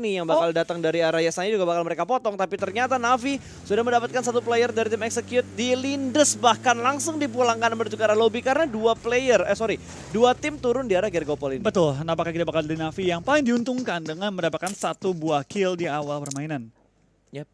nih yang bakal datang dari arah Yasanya juga bakal mereka potong. Tapi ternyata Navi sudah mendapatkan satu player dari tim Execute di Lindes, bahkan langsung dipulangkan menuju ke arah lobby karena dua tim turun di arah Gergopol ini. Betul, nampaknya kita bakal di Navi yang paling diuntungkan dengan mendapatkan satu buah kill di awal permainan. Yap,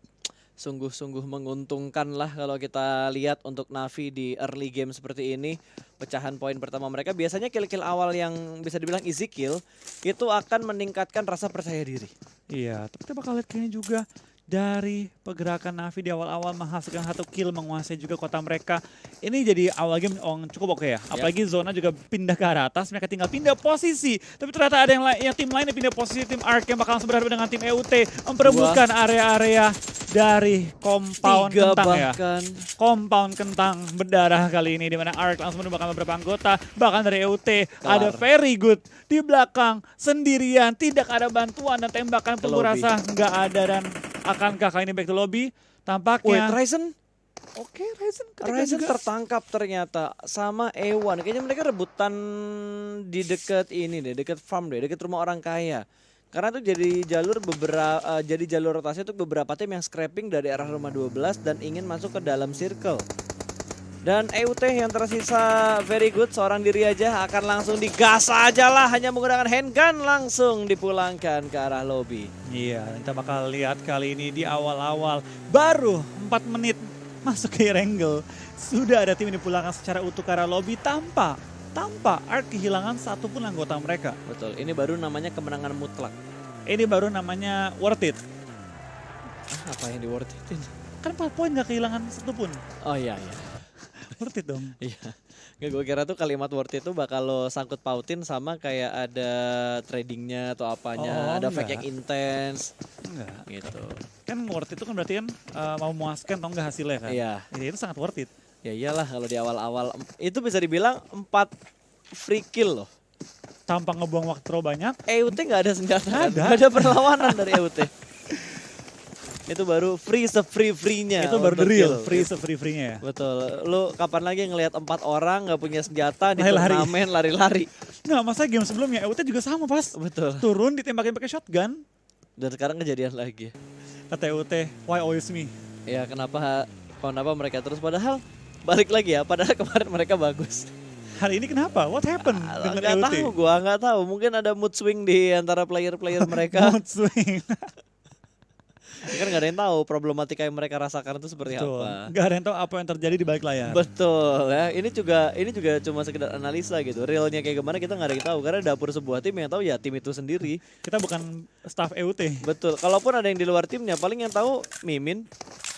sungguh-sungguh menguntungkan lah kalau kita lihat untuk Navi di early game seperti ini. Pecahan poin pertama mereka biasanya kill-kill awal yang bisa dibilang easy kill itu akan meningkatkan rasa percaya diri. Iya, tapi kita bakal lihat kayaknya juga dari pergerakan Navi di awal-awal menghasilkan satu kill, menguasai juga kota mereka. Ini jadi awal game cukup oke ya. Apalagi zona juga pindah ke arah atas, mereka tinggal pindah posisi. Tapi ternyata ada yang tim lain yang pindah posisi, tim Ark yang bakal langsung berhadapan dengan tim EUT. Memperebutkan area-area dari compound kentang bahkan. ya. Compound kentang berdarah kali ini, di mana Ark langsung menemukan beberapa anggota. Bahkan dari EUT ada very good di belakang sendirian. Tidak ada bantuan dan tembakan peluru rasa nggak ada, dan akankah kali ini back to lobby? Tampaknya. Wait, Ryzen? Oke, Ryzen tertangkap ternyata sama Ewan. Kayaknya mereka rebutan di dekat ini deh, dekat farm deh, dekat rumah orang kaya. Karena itu jadi jalur rotasi untuk beberapa tim yang scrapping dari arah rumah 12 dan ingin masuk ke dalam circle. Dan EUT yang tersisa very good, seorang diri aja akan langsung digas aja lah, hanya menggunakan handgun langsung dipulangkan ke arah lobby. Iya, kita bakal lihat kali ini di awal-awal baru 4 menit masuk ke Erangel. Sudah ada tim yang dipulangkan secara utuh ke arah lobby tanpa Ark kehilangan satupun anggota mereka. Betul, ini baru namanya kemenangan mutlak. Ini baru namanya worth it. Apa yang di worth it? Kan 4 poin gak kehilangan satupun. Oh iya. Worth it dong. Iya. Nggak, gue kira tuh kalimat worth it tuh bakal lo sangkut pautin sama kayak ada tradingnya atau apanya, ada fake yang intens. Enggak. Gitu. Kan worth it itu kan berarti kan mau memuaskan atau enggak hasilnya kan. Iya. Itu sangat worth it. Ya iyalah kalau di awal-awal itu bisa dibilang 4 free kill loh. Tanpa ngebuang waktu terlalu banyak. EUT nggak ada senjata, Nggak ada perlawanan dari EUT. Itu baru free-nya. Itu baru the real, kill. free-nya ya. Betul. Lu kapan lagi ngelihat 4 orang nggak punya senjata di Lari-lari. turnamen lari-lari. Nggak, masa game sebelumnya EUT juga sama pas. Betul. Turun ditembakin pakai shotgun. Dan sekarang kejadian lagi. Kata EUT, why always me? Ya kenapa mereka terus, padahal balik lagi ya, padahal kemarin mereka bagus. Hari ini kenapa? What happened dengan EUT? Gua nggak tahu. Mungkin ada mood swing di antara player-player mereka. Mood swing. Ya kan nggak ada yang tahu problematika yang mereka rasakan itu seperti Betul. apa. Gak ada yang tahu apa yang terjadi di balik layar. Betul ya. Ini juga cuma sekedar analisa gitu. Realnya kayak gimana kita nggak ada yang tahu, karena dapur sebuah tim yang tahu ya tim itu sendiri. Kita bukan staff EUT. Betul. Kalaupun ada yang di luar timnya, paling yang tahu Mimin.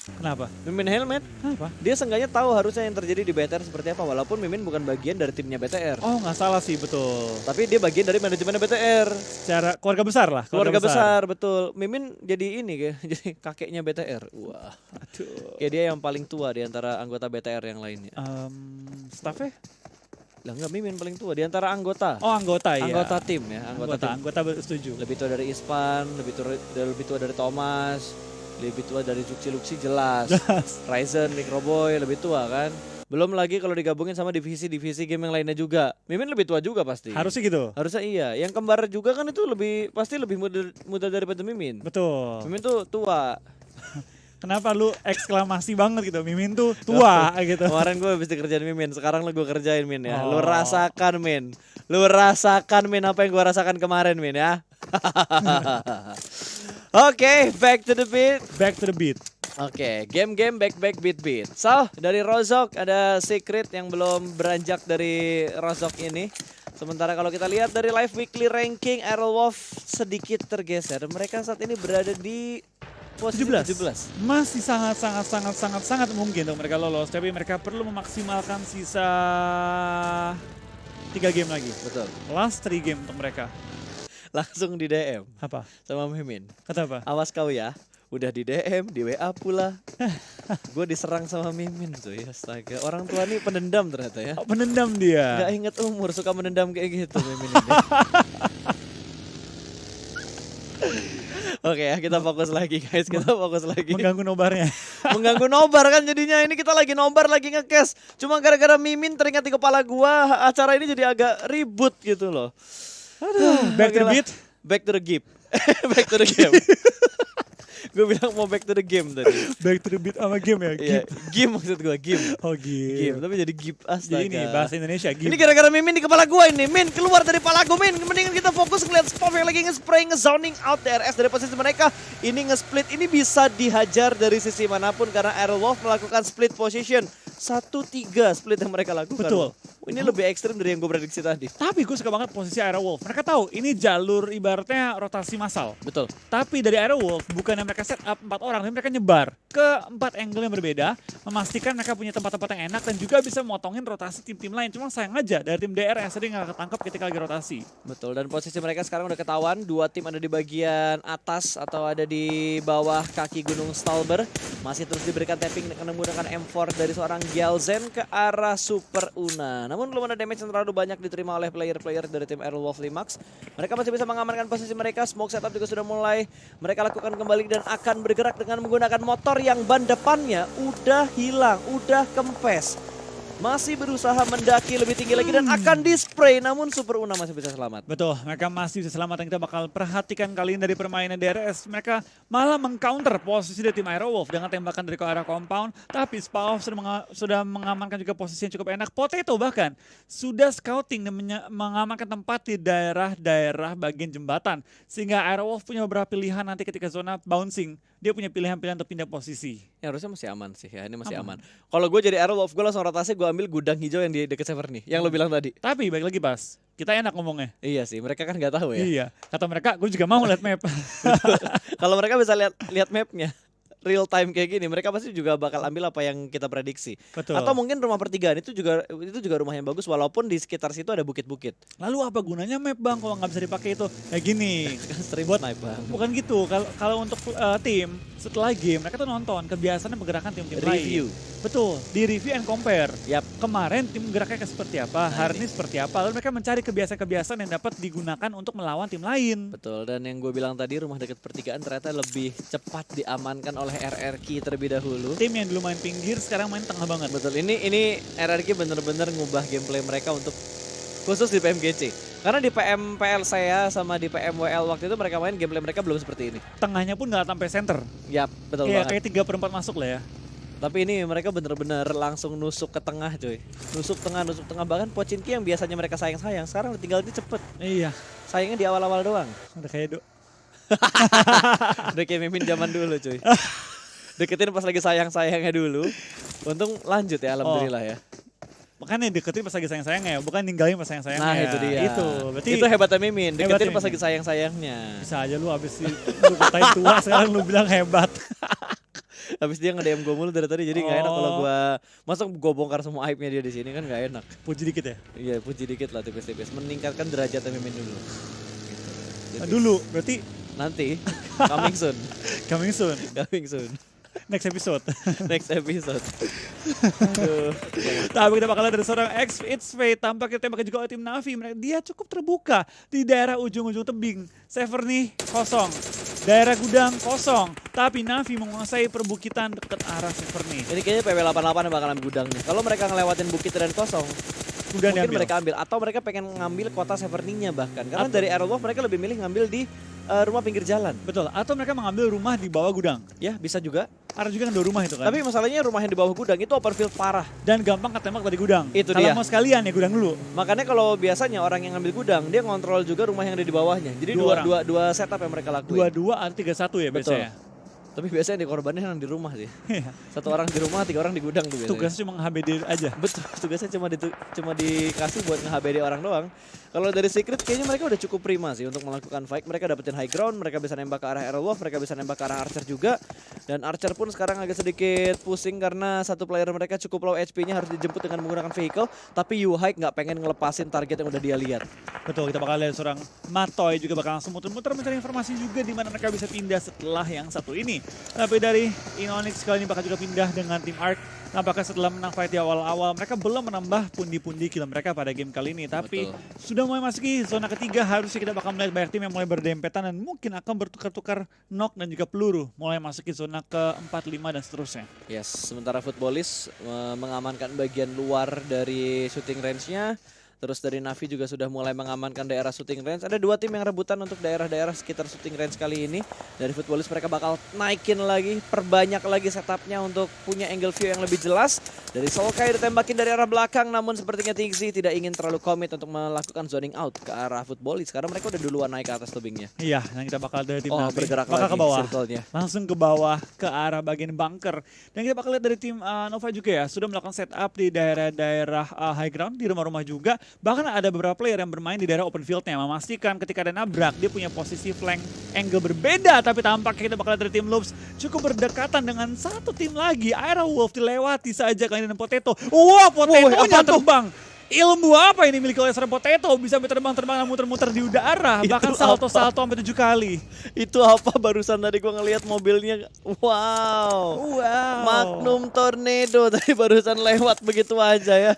Kenapa? Mimin Helmet. Kenapa? Dia seenggaknya tahu harusnya yang terjadi di BTR seperti apa, walaupun Mimin bukan bagian dari timnya BTR. Oh, nggak salah sih, betul. Tapi dia bagian dari manajemen BTR. Secara keluarga besar lah. Keluarga besar, betul. Mimin jadi ini kayak jadi kakeknya BTR. Wah. Aduh. Kayak dia yang paling tua di antara anggota BTR yang lainnya. Staffnya? Lah enggak, Mimin paling tua di antara anggota. Oh, anggota ya. Anggota tim ya, tim. Anggota setuju. Lebih tua dari Ispan, lebih tua dari Thomas, lebih tua dari Luxi jelas. Ryzen, Microboy lebih tua kan. Belum lagi kalau digabungin sama divisi-divisi game yang lainnya juga. Mimin lebih tua juga pasti. Harusnya gitu. Harusnya iya. Yang kembar juga kan itu pasti lebih muda daripada Mimin. Betul. Mimin tuh tua. Kenapa lu eksklamasi banget gitu? Mimin tuh tua gitu. Kemarin gue habis dikerjain Mimin, sekarang gue kerjain Min ya. Oh. Lu rasakan Min. Lu rasakan Min apa yang gue rasakan kemarin Min ya. Oke, back to the beat. Back to the beat. Oke, game back beat. So, dari Rozok ada Secret yang belum beranjak dari Rozok ini. Sementara kalau kita lihat dari live weekly ranking, Aerolwolf sedikit tergeser. Mereka saat ini berada di posisi 17. Masih sangat mungkin untuk mereka lolos, tapi mereka perlu memaksimalkan sisa 3 game lagi. Betul. Last 3 game untuk mereka. Langsung di DM. Apa? Sama Mimin. Kata apa? Awas kau ya. Udah di DM, di WA pula. Gue diserang sama Mimin tuh ya, astaga. Orang tua nih pendendam ternyata ya. Oh, penendam dia. Gak inget umur, suka menendam kayak gitu Mimin ini. Oke ya, kita fokus lagi guys, kita fokus lagi. Mengganggu nobarnya. Mengganggu nobar kan jadinya, ini kita lagi nobar, lagi nge-cash. Cuma gara-gara Mimin teringat di kepala gua, acara ini jadi agak ribut gitu loh. Aduh, back to the beat. Back to the gip. Back to the game. Gue bilang mau back to the game tadi. Back to the beat sama game ya. Iya, game maksud gue, game. Oh Game, tapi jadi gip, astaga. Jadi ini bahasa Indonesia game. Ini gara-gara Mimin di kepala gue ini. Min, keluar dari kepala gue, Min. Mendingan kita fokus ngeliat Spov yang lagi nge-spray, nge-zoning out DRS dari posisi mereka. Ini nge-split, ini bisa dihajar dari sisi manapun karena Airwolf melakukan split position. 1-3 split yang mereka lakukan. Betul. Ini lebih ekstrim dari yang gue prediksi tadi. Tapi gue suka banget posisi Aerowolf. Mereka tahu ini jalur ibaratnya rotasi massal. Betul. Tapi dari Aerowolf bukannya mereka set up 4 orang, tapi mereka nyebar ke 4 angle yang berbeda, memastikan mereka punya tempat-tempat yang enak dan juga bisa motongin rotasi tim-tim lain. Cuma sayang aja dari tim DR yang sering nggak ketangkep ketika lagi rotasi. Betul, dan posisi mereka sekarang udah ketahuan. 2 tim ada di bagian atas atau ada di bawah kaki Gunung Stalber. Masih terus diberikan tapping dengan menggunakan M4 dari seorang Gyalzen ke arah Super Una. Namun belum ada damage yang terlalu banyak diterima oleh player-player dari tim Airwolf Limax. Mereka masih bisa mengamankan posisi mereka. Smoke setup juga sudah mulai mereka lakukan kembali dan akan bergerak dengan menggunakan motor yang ban depannya udah hilang, udah kempes. Masih berusaha mendaki lebih tinggi lagi dan akan di-spray, namun Super Una masih bisa selamat. Betul, mereka masih bisa selamat dan kita bakal perhatikan kali ini dari permainan DRS. Mereka malah meng-counter posisi dari tim Aerowolf dengan tembakan dari ke arah compound. Tapi Spaov sudah mengamankan juga posisi yang cukup enak. Potato bahkan sudah scouting dan mengamankan tempat di daerah-daerah bagian jembatan. Sehingga Aerowolf punya beberapa pilihan nanti ketika zona bouncing. Dia punya pilihan-pilihan untuk pindah posisi. Ya harusnya masih aman sih ya, ini masih aman. Kalau gue jadi Aerowolf, gue langsung rotasi, gue ambil gudang hijau yang di deket Severny, yang lo bilang tadi. Tapi balik lagi Bas, kita enak ngomongnya. Iya sih, mereka kan nggak tahu ya. Iya, kata mereka gue juga mau lihat map. Kalau mereka bisa lihat mapnya real time kayak gini, mereka pasti juga bakal ambil apa yang kita prediksi. Betul. Atau mungkin rumah pertigaan itu juga rumah yang bagus walaupun di sekitar situ ada bukit-bukit. Lalu apa gunanya map bang kalau nggak bisa dipakai itu? Kayak gini. Stream snipe bang. Bukan gitu. Kalau untuk tim setelah game mereka tuh nonton kebiasaan pergerakan tim-tim lain. Review. Betul. Di review and compare. Yap. Kemarin tim geraknya seperti apa, hari ini seperti apa. Lalu mereka mencari kebiasaan-kebiasaan yang dapat digunakan untuk melawan tim lain. Betul. Dan yang gue bilang tadi rumah dekat pertigaan ternyata lebih cepat diamankan oleh RRQ terlebih dahulu. Tim yang dulu main pinggir sekarang main tengah banget. Betul. Ini RRQ bener-bener ngubah gameplay mereka untuk khusus di PMGC. Karena di PMPL saya sama di PMWL waktu itu mereka main gameplay mereka belum seperti ini. Tengahnya pun nggak sampai center. Yap, betul Iya, banget. kayak 3/4 masuk lah ya. Tapi ini mereka bener-bener langsung nusuk ke tengah coy. Nusuk tengah. Bahkan Pochinki yang biasanya mereka sayang-sayang, sekarang tinggal di cepet. Iya. Sayangnya di awal-awal doang. Udah kayak Udah kayak Mimin zaman dulu cuy. Deketin pas lagi sayang-sayangnya dulu. Untung lanjut ya, alhamdulillah ya. Makanya deketin pas lagi sayang-sayangnya, bukan ninggalin pas sayang-sayangnya. Nah itu dia. Berarti itu hebatnya Mimin, deketin hebatnya pas Mimin. lagi sayang-sayangnya. Bisa aja lu abis lu katain tua sekarang lu bilang hebat. Habis dia nge-DM gue mulu dari tadi, jadi nggak enak kalau gue masa gue bongkar semua aibnya dia di sini kan nggak enak. Puji dikit ya. Iya puji dikit lah tipis-tipis, meningkatkan derajatnya Mimin dulu. Gitu. Jadi, Dulu berarti nanti coming soon. coming soon. Coming soon. Next episode. Next episode. Aduh. Tapi kita bakal lihat dari seorang It's Fate tampaknya tembaknya juga oleh tim Navi. Dia cukup terbuka di daerah ujung-ujung tebing. Severny kosong. Daerah gudang kosong. Tapi Navi menguasai perbukitan dekat arah Severny. Ini kayaknya PW88 yang bakal ambil gudangnya. Kalau mereka ngelewatin bukit dan kosong, Gudang mungkin diambil. mereka ambil. Atau mereka pengen ngambil kota Severny-nya bahkan. Karena dari Aerowolf mereka lebih milih ngambil di rumah pinggir jalan. Betul. Atau mereka mengambil rumah di bawah gudang. Ya bisa juga. Ada juga kan 2 rumah itu kan. Tapi masalahnya rumah yang di bawah gudang itu open field parah. Dan gampang ketembak dari gudang. Itu Kalau dia. mau sekalian ya gudang dulu. Makanya kalau biasanya orang yang ngambil gudang, dia ngontrol juga rumah yang ada di bawahnya. Jadi dua setup yang mereka lakuin. 2-2 atau 3-1 ya Betul. biasanya. Tapi biasanya dikorbanin yang di rumah sih. 1 orang di rumah, 3 orang di gudang tuh biasanya. Tugasnya cuma nge-HBD aja. Betul, tugasnya cuma dikasih buat nge-HBD orang doang. Kalau dari Secret kayaknya mereka udah cukup prima sih untuk melakukan fight. Mereka dapetin high ground, mereka bisa nembak ke arah Aerowolf, mereka bisa nembak ke arah Archer juga. Dan Archer pun sekarang agak sedikit pusing karena satu player mereka cukup low HP-nya harus dijemput dengan menggunakan vehicle. Tapi Yuhike nggak pengen ngelepasin target yang udah dia lihat. Betul, kita bakal lihat seorang Matoy juga bakal langsung muter-muter mencari informasi juga di mana mereka bisa pindah setelah yang satu ini. Tapi dari Inonix kali ini bakal juga pindah dengan tim Ark. Nampaknya setelah menang fight di awal-awal, mereka belum menambah pundi-pundi kill mereka pada game kali ini. Tapi sudah mulai masuki zona ketiga, harusnya kita bakal melihat banyak tim yang mulai berdempetan dan mungkin akan bertukar-tukar knock dan juga peluru. Mulai masuki zona ke-4, 5 dan seterusnya. Yes, sementara Footballis mengamankan bagian luar dari shooting range-nya. Terus dari Navi juga sudah mulai mengamankan daerah shooting range. Ada 2 tim yang rebutan untuk daerah-daerah sekitar shooting range kali ini. Dari Futbolis mereka bakal naikin lagi, perbanyak lagi setupnya untuk punya angle view yang lebih jelas. Dari Solkai ditembakin dari arah belakang, namun sepertinya Tixi tidak ingin terlalu komit untuk melakukan zoning out ke arah Futbolis. Karena mereka udah duluan naik ke atas tubingnya. Iya, dan kita bakal dari tim Oh, Navi bergerak bakal lagi ke bawah. circle-nya. Langsung ke bawah ke arah bagian bunker. Dan kita bakal lihat dari tim Nova juga ya, sudah melakukan setup di daerah-daerah high ground, di rumah-rumah juga. Bahkan ada beberapa player yang bermain di daerah open field-nya, memastikan ketika ada nabrak, dia punya posisi flank angle berbeda. Tapi tampaknya kita bakal lihat dari tim Loops cukup berdekatan dengan satu tim lagi. Aerowolf dilewati saja kali dengan Potato. Wah, Potatonya terbang. Ilmu apa ini milik oleh seorang Potato? Bisa terbang-terbang muter-muter di udara. Bahkan salto-salto sampai 7 kali. Itu apa barusan tadi gua ngelihat mobilnya. Wow. Magnum Tornado tadi barusan lewat begitu aja ya.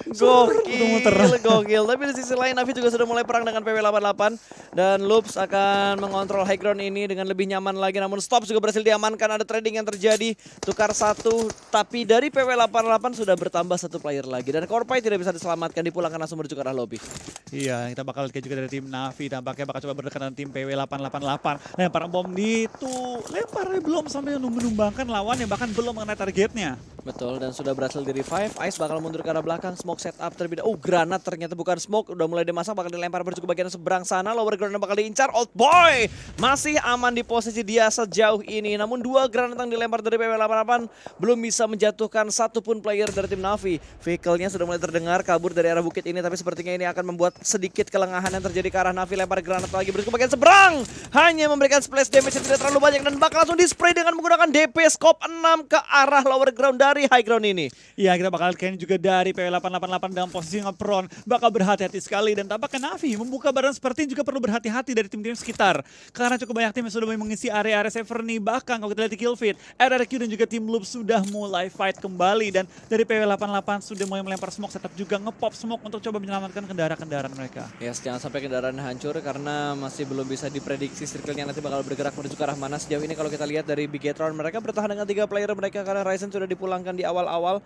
Gokil. Tapi di sisi lain Navi juga sudah mulai perang dengan PW88 dan Loops akan mengontrol high ground ini dengan lebih nyaman lagi. Namun Stop juga berhasil diamankan, ada trading yang terjadi. Tukar 1, tapi dari PW88 sudah bertambah 1 player lagi dan Korpai tidak bisa diselamatkan, dipulangkan langsung menuju ke arah lobby. Iya, kita bakal lihat juga dari tim Navi, tampaknya bakal coba berdekatan tim PW888. Lempar bom di itu, lemparnya belum sampai menumbangkan lawan yang bahkan belum mengenai targetnya. Betul, dan sudah berhasil di revive. Ice bakal mundur ke arah belakang, smoke setup terlebih dahulu. Oh, granat ternyata bukan smoke, udah mulai dimasang, bakal dilempar menuju ke bagian seberang sana. Lower granat bakal diincar, Old Boy masih aman di posisi dia sejauh ini. Namun 2 granat yang dilempar dari PW88 belum bisa menjatuhkan satupun player dari tim Navi. Vehicle-nya sudah mulai terdengar kabur dari arah bukit ini, tapi sepertinya ini akan membuat sedikit kelengahan yang terjadi ke arah Navi. Lempar granat lagi menuju ke bagian seberang, hanya memberikan splash damage yang tidak terlalu banyak dan bakal langsung di-spray dengan menggunakan DP scope 6 ke arah lower ground dari high ground ini. Iya, kita bakal lihat juga dari PW888 dalam posisi ngepron, bakal berhati-hati sekali dan tampaknya Navi membuka badan seperti juga perlu berhati-hati dari tim-tim sekitar. Karena cukup banyak tim yang sudah mulai mengisi area-area Severny, bahkan kalau kita lihat di kill feed, RRQ dan juga tim Loop sudah mulai fight kembali dan dari PW88 sudah mulai melempar smoke setup juga ngepop smoke untuk coba menyelamatkan kendaraan-kendaraan mereka. Yes, jangan sampai kendaraan hancur karena masih belum bisa diprediksi circle-nya nanti bakal bergerak menuju ke arah mana. Sejauh ini kalau kita lihat dari Bigetron, mereka bertahan dengan 3 player mereka karena Ryzen sudah dipulangkan di awal-awal.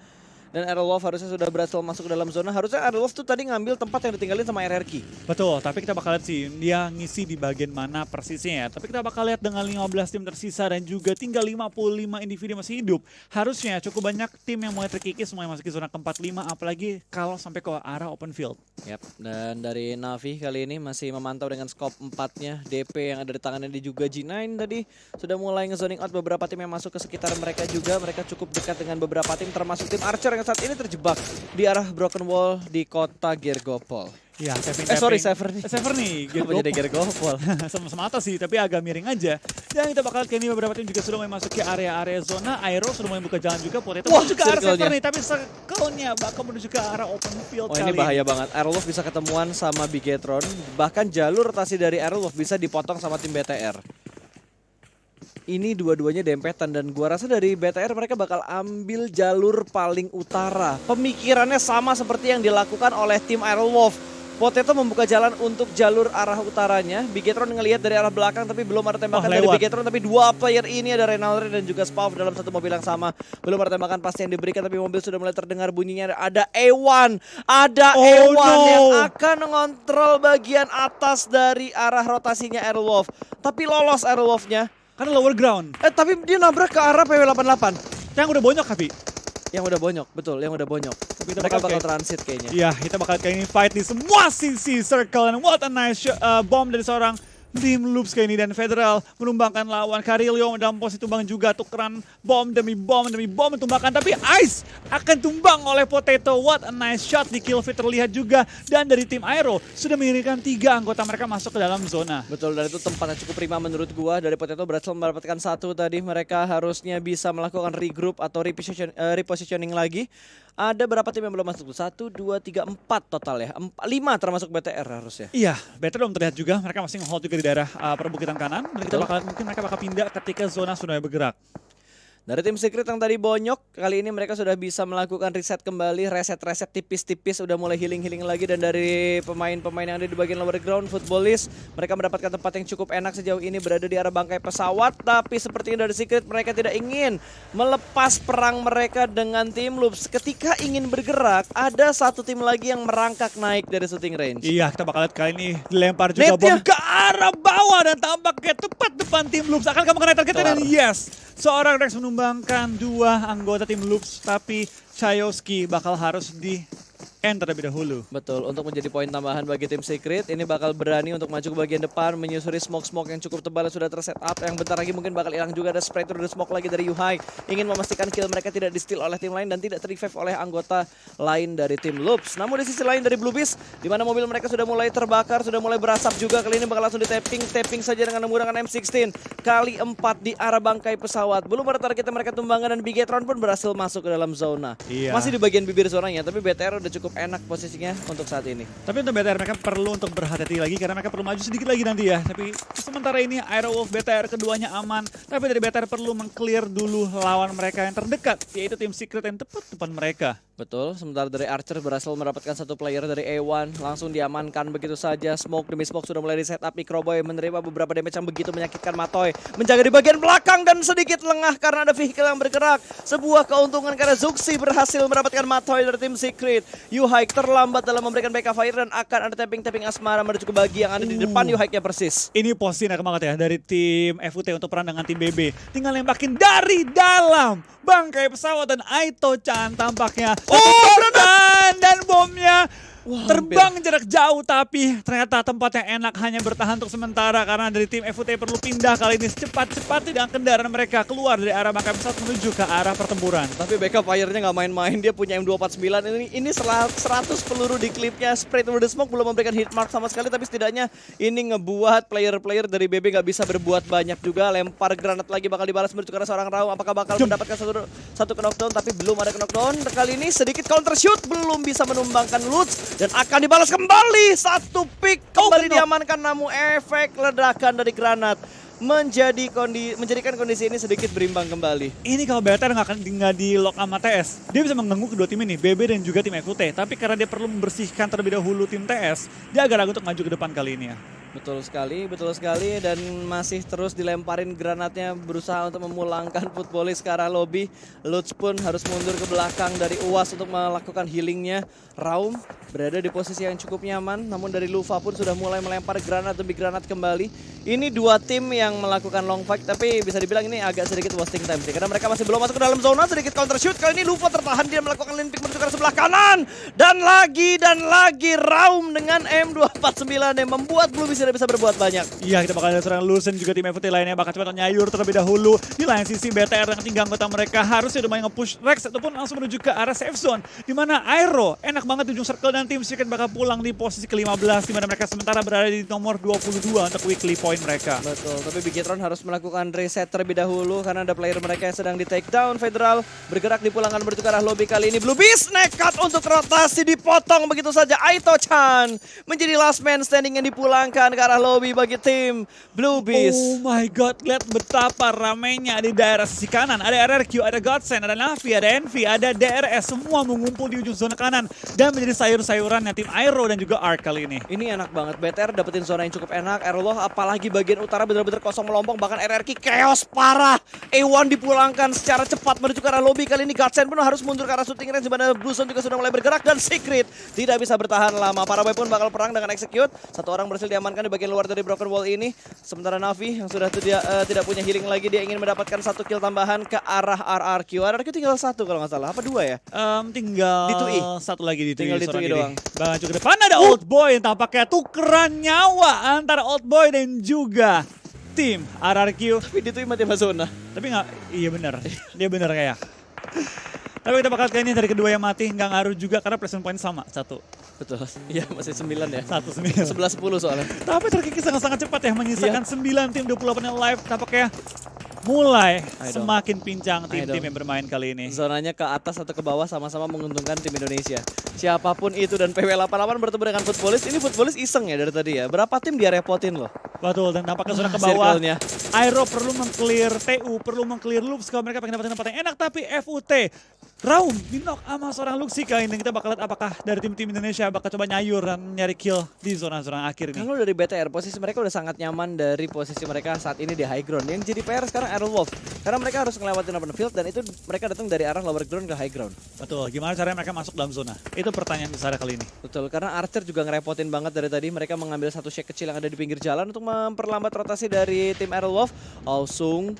Dan Aerowolf harusnya sudah berhasil masuk ke dalam zona. Harusnya Aerowolf tuh tadi ngambil tempat yang ditinggalin sama RRQ. Betul, tapi kita bakal lihat sih dia ngisi di bagian mana persisnya ya. Tapi kita bakal lihat dengan 15 tim tersisa dan juga tinggal 55 individu masih hidup. Harusnya cukup banyak tim yang mulai terkikis, mulai masuk ke zona ke-45, apalagi kalau sampai ke arah open field. Yap, dan dari Navi kali ini masih memantau dengan scope 4-nya. DP yang ada di tangannya di juga G9 tadi sudah mulai ngezoning out beberapa tim yang masuk ke sekitar mereka juga. Mereka cukup dekat dengan beberapa tim termasuk tim Archer yang saat ini terjebak di arah Broken Wall di kota Gergopol. Ya, Severny. Severny, Apa jadi Gergopol? Sama-sama atas sih, tapi agak miring aja. Dan kita bakal lihat ini beberapa tim juga sudah mulai masuk ke area-area zona. Aero sudah mulai buka jalan juga, Potato menuju ke arah Severny, tapi circle-nya bakal menuju ke arah open field Oh, kali ini bahaya banget. Aerowolf bisa ketemuan sama Bigetron, bahkan jalur rotasi dari Aerowolf bisa dipotong sama tim BTR. Ini dua-duanya dempetan dan gua rasa dari BTR mereka bakal ambil jalur paling utara. Pemikirannya sama seperti yang dilakukan oleh tim Aerowolf. Potato membuka jalan untuk jalur arah utaranya. Bigetron ngelihat dari arah belakang tapi belum ada tembakan dari Bigetron. Tapi 2 player ini ada Renalre dan juga Spav dalam satu mobil yang sama. Belum ada tembakan pasti yang diberikan tapi mobil sudah mulai terdengar bunyinya. Ada A1. Ada A1 yang akan mengontrol bagian atas dari arah rotasinya Aerowolf. Tapi lolos Aerowolf-nya. karena lower ground. Tapi dia nabrak ke arah PW88. Yang udah bonyok tapi. Yang udah bonyok, betul, yang udah bonyok. Tapi kita Mereka bakal transit kayaknya. Iya, kita bakal kayak ini fight di semua sisi circle. And what a nice bomb dari seorang tim Loops kayak ini, dan Federal menumbangkan lawan. Carillo dalam posisi tumbang juga, tukeran bom demi bom ditumbangkan, tapi Ice akan tumbang oleh Potato. What a nice shot di kill feed terlihat juga, dan dari tim Aero sudah mengirimkan 3 anggota mereka masuk ke dalam zona. Betul, dan itu tempatnya cukup prima menurut gua. Dari Potato berhasil mendapatkan 1 tadi. Mereka harusnya bisa melakukan regroup atau repositioning lagi. Ada berapa tim yang belum masuk? 1, 2, 3, 4 total ya. 5 termasuk BTR harusnya. Iya, BTR belum terlihat juga. Mereka masih nge-hold juga di daerah perbukitan kanan. Dan kita bakal, mungkin mereka bakal pindah ketika zona sudah bergerak. Dari tim Secret yang tadi bonyok, kali ini mereka sudah bisa melakukan reset kembali, reset tipis-tipis, udah mulai healing lagi. Dan dari pemain-pemain yang ada di bagian lower ground, Footballist, mereka mendapatkan tempat yang cukup enak sejauh ini berada di arah bangkai pesawat. Tapi sepertinya dari Secret mereka tidak ingin melepas perang mereka dengan tim Loops. Ketika ingin bergerak, ada satu tim lagi yang merangkak naik dari shooting range. Iya, kita bakal lihat kali ini dilempar juga Netnya bom ke arah bawah dan tampaknya tepat depan tim Loops. Akan kamu kena targetnya dan yes, seorang Rex menumbangkan 2 anggota tim Loops, tapi Chayoski bakal harus di end terlebih dahulu. Betul, untuk menjadi poin tambahan bagi tim Secret, ini bakal berani untuk maju ke bagian depan, menyusuri smoke-smoke yang cukup tebal yang sudah terset up, yang bentar lagi mungkin bakal hilang juga. Ada spray through the smoke lagi dari Yuhai, ingin memastikan kill mereka tidak di-steal oleh tim lain dan tidak ter-revive oleh anggota lain dari tim Loops. Namun di sisi lain dari Blue Beast, di mana mobil mereka sudah mulai terbakar, sudah mulai berasap juga, kali ini bakal langsung di-tapping saja dengan menggunakan M16 kali 4 di arah bangkai pesawat. Belum ada targetnya mereka tumbangkan dan Bigetron pun berhasil masuk ke dalam zona. Iya. Masih di bagian bibir zonanya, tapi BTR udah cukup enak posisinya untuk saat ini. Tapi untuk BTR mereka perlu untuk berhati-hati lagi karena mereka perlu maju sedikit lagi nanti ya. Tapi sementara ini Aerowolf BTR keduanya aman. Tapi dari BTR perlu meng-clear dulu lawan mereka yang terdekat, yaitu tim Secret yang tepat depan mereka. Betul, sementara dari Archer berhasil mendapatkan satu player dari A1, langsung diamankan begitu saja. Smoke demi smoke sudah mulai di setup. Microboy menerima beberapa damage yang begitu menyakitkan. Matoy menjaga di bagian belakang dan sedikit lengah karena ada vehicle yang bergerak. Sebuah keuntungan karena Zuxi berhasil mendapatkan Matoy dari tim Secret. Yuhai terlambat dalam memberikan backup fire dan akan ada tapping asmara menuju ke bagi yang ada di depan Yuhai-nya persis. Ini posisi enak banget ya dari tim FUT untuk perang dengan tim BB. Tinggal lembakin dari dalam bangkai pesawat dan Aito-chan tampaknya. Dan bomnya terbang jarak jauh, tapi ternyata tempat yang enak hanya bertahan untuk sementara karena dari tim FUT perlu pindah kali ini secepat-cepat dengan kendaraan mereka keluar dari arah bangkai pesawat menuju ke arah pertempuran. Tapi backup fire-nya nggak main-main, dia punya M249, ini 100 peluru di klipnya, spray through the smoke belum memberikan hit mark sama sekali, tapi setidaknya ini ngebuat player-player dari BB nggak bisa berbuat banyak juga. Lempar granat lagi bakal dibalas menuju ke arah seorang Raum, apakah bakal mendapatkan satu knockdown, tapi belum ada knockdown. Kali ini sedikit counter shoot, belum bisa menumbangkan Lutz. Dan akan dibalas kembali, satu pick kembali diamankan, namun efek ledakan dari granat menjadikan kondisi ini sedikit berimbang kembali. Ini kalau BTR nggak akan tinggal di lock sama TS, dia bisa mengganggu kedua tim ini, BB dan juga tim FUT. Tapi karena dia perlu membersihkan terlebih dahulu tim TS, dia agak ragu untuk maju ke depan kali ini ya. Betul sekali dan masih terus dilemparin granatnya, berusaha untuk memulangkan Footballist ke arah lobby. Lutz pun harus mundur ke belakang dari UAS untuk melakukan healingnya. Raum berada di posisi yang cukup nyaman, namun dari Luva pun sudah mulai melempar granat demi granat kembali. Ini dua tim yang melakukan long fight, tapi bisa dibilang ini agak sedikit wasting time sih, karena mereka masih belum masuk ke dalam zona. Sedikit counter shoot, kali ini Luva tertahan, dia melakukan lane pick menuju ke sebelah kanan. Dan lagi Raum dengan M249 yang membuat Blue Beast tidak bisa berbuat banyak. Iya, kita bakal ada seorang Lusen juga tim FUT lainnya bakal cepat nyayur terlebih dahulu. Di lain sisi BTR dengan 3 anggota mereka harusnya udah main nge-push Rex ataupun langsung menuju ke arah safe zone. Di mana Aero enak banget di ujung circle dan tim Secret bakal pulang di posisi ke-15, di mana mereka sementara berada di nomor 22 untuk weekly point mereka. Betul, tapi Bigetron harus melakukan reset terlebih dahulu karena ada player mereka yang sedang di take down. Federal bergerak dipulangkan menuju ke arah lobby, kali ini Blue Beast nekat untuk rotasi, dipotong begitu saja. Aito-chan menjadi last man standing yang dipulangkan ke arah lobby bagi tim Blue Beast. Oh my god, lihat betapa ramainya di daerah sisi kanan. Ada RRQ, ada Godsend, ada Navi, ada Envy, ada DRS, semua mengumpul di ujung zona kanan dan menjadi sayur-sayurannya tim Aero dan juga Ark kali ini. Ini enak banget, BTR dapetin zona yang cukup enak. Aeroloh apalagi bagian utara benar-benar kosong melompong, bahkan RRQ chaos parah. A1 dipulangkan secara cepat menuju ke arah lobby, kali ini Godsend pun harus mundur ke arah shooting range, di mana Bluezone juga sudah mulai bergerak dan Secret tidak bisa bertahan lama. Paraboy pun bakal perang dengan execute. Satu orang berhasil diamankan di bagian luar dari broken wall ini. Sementara Navi yang sudah tidak punya healing lagi, dia ingin mendapatkan satu kill tambahan ke arah RRQ. RRQ tinggal satu kalau nggak salah, apa dua ya? Tinggal di 2E. Satu lagi di 2E. Tinggal di 2E doang. Baju ke depan ada Old Boy yang tampaknya tukeran nyawa antara Old Boy dan juga tim RRQ. Tapi di 2E mati zona. Tapi nggak, iya bener, dia bener kayak. Tapi kita bakal kayaknya dari kedua yang mati nggak ngaruh juga karena placement point sama, 1. Betul, iya masih 9 ya. 1-9. 11-10 soalnya. Tapi terkikis sangat-sangat cepat ya, menyisakan 9 tim 28 yang live. Tampaknya mulai semakin pincang tim-tim yang bermain kali ini. Zonanya ke atas atau ke bawah sama-sama menguntungkan tim Indonesia. Siapapun itu, dan PW88 bertemu dengan Footballist. Ini Footballist iseng ya dari tadi ya. Berapa tim dia repotin loh. Betul, dan tampaknya sudah ke bawah. Circle-nya. Aero perlu meng-clear TU, perlu meng-clear Loops kalau mereka pengen dapetin tempat yang enak. Tapi FUT, Raum di-knock sama seorang Luxi kali ini. Kita bakal lihat apakah dari tim-tim Indonesia bakal coba nyayur dan nyari kill di zona-zona akhir nih. Kalau dari BTR, posisi mereka udah sangat nyaman dari posisi mereka saat ini di high ground. Yang jadi PR sekarang Aerowolf. Karena mereka harus ngelewatin open field dan itu mereka datang dari arah lower ground ke high ground. Betul, gimana caranya mereka masuk dalam zona? Itu pertanyaan besar kali ini. Betul, karena Archer juga ngerepotin banget dari tadi. Mereka mengambil satu shake kecil yang ada di pinggir jalan untuk memperlambat rotasi dari tim Aerowolf. Oh, Sung,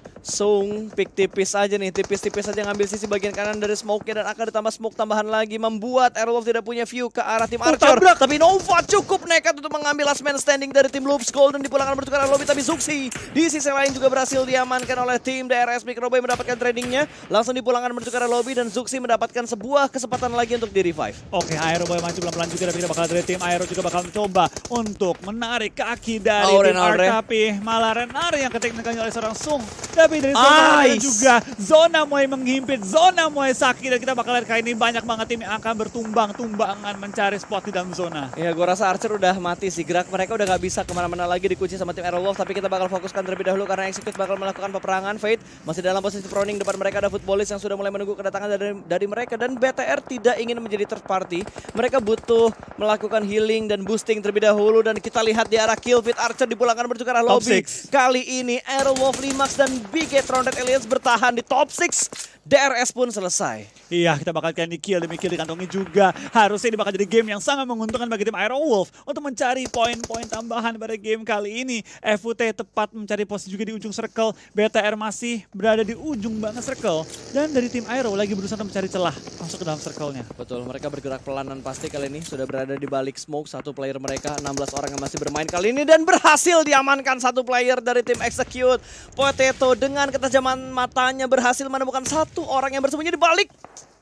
pick tipis aja nih. Tipis-tipis aja ngambil sisi bagian kanan dari smoke-nya dan akan ditambah smoke tambahan lagi. Membuat Aerowolf tidak punya view ke arah tim Archer. Tapi Nova cukup nekat untuk mengambil last man standing dari tim Loops Golden. Dipulangkan menuju ke arah lobby, tapi Zuxi di sisi lain juga berhasil diamankan oleh tim DRS Microboy mendapatkan tradingnya. Langsung dipulangkan menuju ke arah lobby dan Zuxi mendapatkan sebuah kesempatan lagi untuk di revive. Oke, Aero Boy maju pelan-pelan juga, tapi kita bakal dari tim Aero juga bakal mencoba untuk menarik kaki dari tim Renalre. Ark, tapi malah Renalre yang keteknikannya oleh seorang Sung. Tapi dari zona Nice. juga, zona mulai menghimpit, zona mulai sakit, dan kita bakal lihat kali ini banyak banget tim yang akan bertumbang-tumbangan mencari spot di dalam zona. Ya, gue rasa Archer udah mati sih. Gerak mereka udah gak bisa kemana-mana lagi, dikunci sama tim Aerowolf. Tapi kita bakal fokuskan terlebih dahulu karena Execute bakal melakukan peperangan. Fate masih dalam posisi proning. Depan mereka ada Footballist yang sudah mulai menunggu kedatangan dari mereka. Dan BTR tidak ingin menjadi third party. Mereka butuh melakukan healing dan boosting terlebih dahulu. Dan kita lihat di arah kill feed Archer dipulangkan menuju ke arah Top lobby. 6. Kali ini Aerowolf, Limax dan Big Rounded Aliens bertahan di top 6. DRS pun selesai. Iya, kita bakal kali ini kill demi kill dikantongi juga. Harusnya ini bakal jadi game yang sangat menguntungkan bagi tim Aerowolf untuk mencari poin-poin tambahan pada game kali ini. FUT tepat mencari posisi juga di ujung circle. BTR masih berada di ujung banget circle. Dan dari tim Aero lagi berusaha untuk mencari celah masuk ke dalam circle-nya. Betul, mereka bergerak pelan dan pasti kali ini sudah berada di balik smoke. Satu player mereka, 16 orang yang masih bermain kali ini dan berhasil diamankan satu player dari tim Execute. Potato dengan ketajaman matanya berhasil menemukan satu orang yang bersembunyi di balik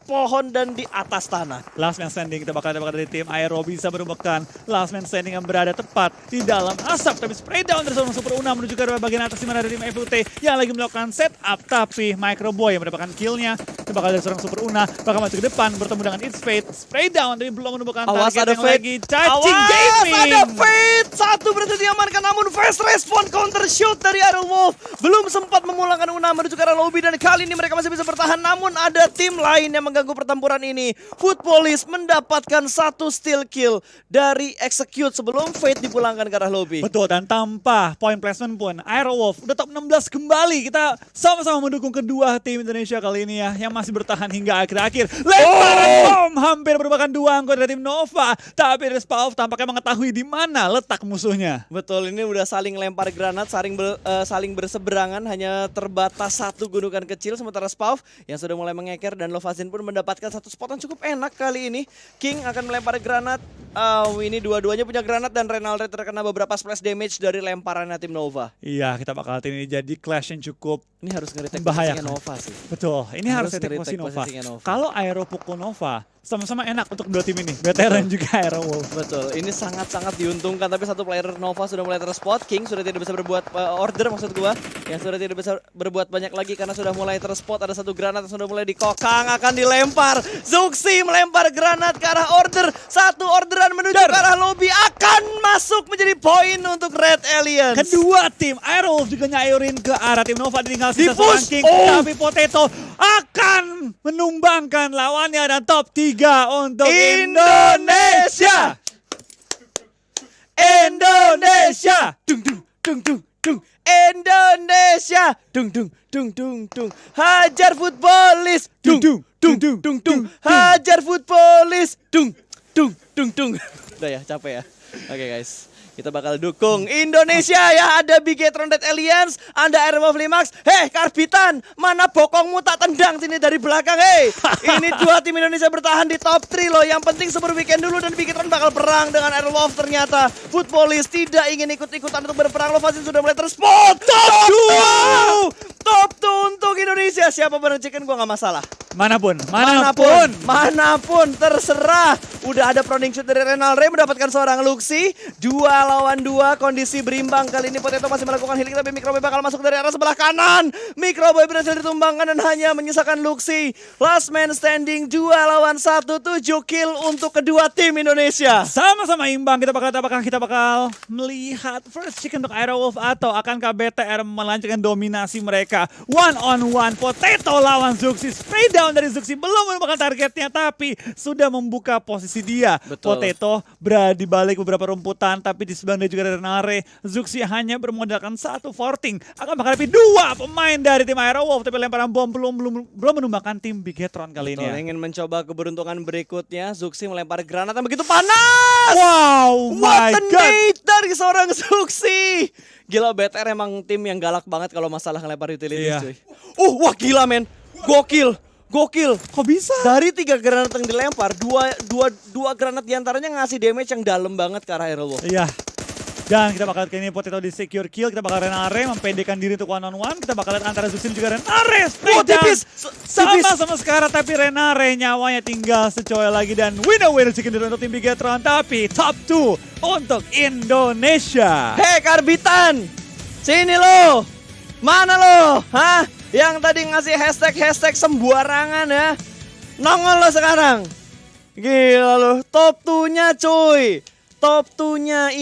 pohon dan di atas tanah. Last man standing kita bakal dapatkan dari tim Aero bisa merupakan last man standing yang berada tepat di dalam asap, tapi spray down dari seorang Super Una menuju ke bagian atas di mana dari tim FUT yang lagi melakukan setup, tapi Microboy yang mendapatkan killnya. Kita bakal dari seorang Super Una bakal masuk ke depan bertemu dengan It's Fate, spray down tapi belum menemukan Awas, target ada yang Fate. lagi cacing gaming. Ada Fate, satu berhasil diamankan namun fast respon counter shoot dari Aerowolf belum sempat memulangkan Una menuju ke arah lobby dan kali ini mereka masih bisa bertahan namun ada tim lain yang mengganggu pertempuran ini. Footballist mendapatkan satu steal kill dari Execute sebelum Fate dipulangkan ke arah lobby. Betul, dan tanpa point placement pun Aerowolf udah top 16 kembali. Kita sama-sama mendukung kedua tim Indonesia kali ini ya, yang masih bertahan hingga akhir-akhir. Lemparan bom hampir merupakan dua anggota dari tim Nova, tapi dari Spalv tampaknya mengetahui di mana letak musuhnya. Betul, ini udah saling lempar granat, saling berseberangan, hanya terbatas satu gundukan kecil sementara Spalv yang sudah mulai mengeker dan Lovazin pun mendapatkan satu spot yang cukup enak kali ini. King akan melempar granat. Ini dua-duanya punya granat dan Renalre terkena beberapa splash damage dari lemparannya tim Nova. Iya, kita bakal lihat ini jadi clash yang cukup Ini harus nge-retake membahayakan. posisinya Nova sih. Betul, ini harus Harus retake nge-retake posisi Nova. posisinya Nova. Kalau Aero pukul Nova, sama-sama enak untuk dua tim ini, BTR dan juga Aerowolf. Betul, ini sangat-sangat diuntungkan tapi satu player Nova sudah mulai terspot. King sudah tidak bisa berbuat order maksud gua. Yang sudah tidak bisa berbuat banyak lagi karena sudah mulai terspot. Ada satu granat yang sudah mulai dikokang, akan dilempar. Zuxi melempar granat ke arah order. Satu orderan menuju ke arah lobby akan masuk menjadi poin untuk Red Aliens. Kedua tim Aerowolf juga nyairin ke arah tim Nova, tinggal sisa Di-push. seorang King, tapi Potato akan menumbangkan lawannya dan top 3 untuk Indonesia. Indonesia. Dung dung dung dung dung. Indonesia. Dung dung dung dung dung. Hajar Footballist. Dung dung dung dung dung. Hajar Footballist. Dung dung dung dung. Udah ya, capek ya. Oke guys. Kita bakal dukung Indonesia ya. Ada Big Rounded Aliens, ada Aerowolf Limax. Hei Karbitan, mana bokongmu tak tendang sini dari belakang. Hei, ini dua tim Indonesia bertahan di top 3 loh. Yang penting super weekend dulu dan Big Round bakal perang dengan Aerowolf. Ternyata Footballist tidak ingin ikut-ikutan untuk berperang. Lovazin sudah mulai terspot. Top 2! Top 2 untuk Indonesia. Siapa chicken gua nggak masalah. Manapun Manapun terserah. Udah ada proning shoot dari Renalre mendapatkan seorang Luxi. 2 lawan 2, kondisi berimbang. Kali ini Potato masih melakukan healing tapi Microboy bakal masuk dari arah sebelah kanan. Microboy berhasil ditumbangkan dan hanya menyisakan Luxi. Last man standing 2 lawan 1, 7 kill untuk kedua tim Indonesia. Sama-sama imbang, apakah kita bakal melihat first chicken untuk Aerowolf atau akankah BTR melanjutkan dominasi mereka. One on one, Potato lawan Zuxi. Spray down dari Zuxi, belum menemukan targetnya tapi sudah membuka posisi dia. Betul. Potato berada di balik beberapa rumputan tapi di sebelah dia juga ada Renare. Zuxi hanya bermodalkan 1 forting. Akan menghadapi 2 pemain dari tim Aerowolf tapi lemparan bom belum menumbangkan tim Bigetron kali ini. Betul, ingin mencoba keberuntungan berikutnya. Zuxi melempar granat yang begitu panas. Wow, my What a god. nade dari seorang Zuxi. Gila, BTR emang tim yang galak banget kalau masalah ngelempar utilities, Iya. cuy. Wah gila men. Gokil. Kok bisa? Dari 3 granat yang dilempar, dua granat diantaranya ngasih damage yang dalam banget ke arah Aerowolf. Iya. Dan kita bakal lihat ini Potato di secure kill. Kita bakal Renare mempendekan diri untuk one on one. Kita bakal lihat antara Zuxi dan juga Renare. Oh, tipis. Sama sekarang tapi Renare nyawanya tinggal secoy lagi. Dan winner chicken dinner untuk tim Bigetron. Tapi top 2 untuk Indonesia. Hei Karbitan, sini lo. Mana lo? Hah? Yang tadi ngasih hashtag sembarangan ya. Nongol lo sekarang. Gila lo, top 2-nya cuy. Top 2-nya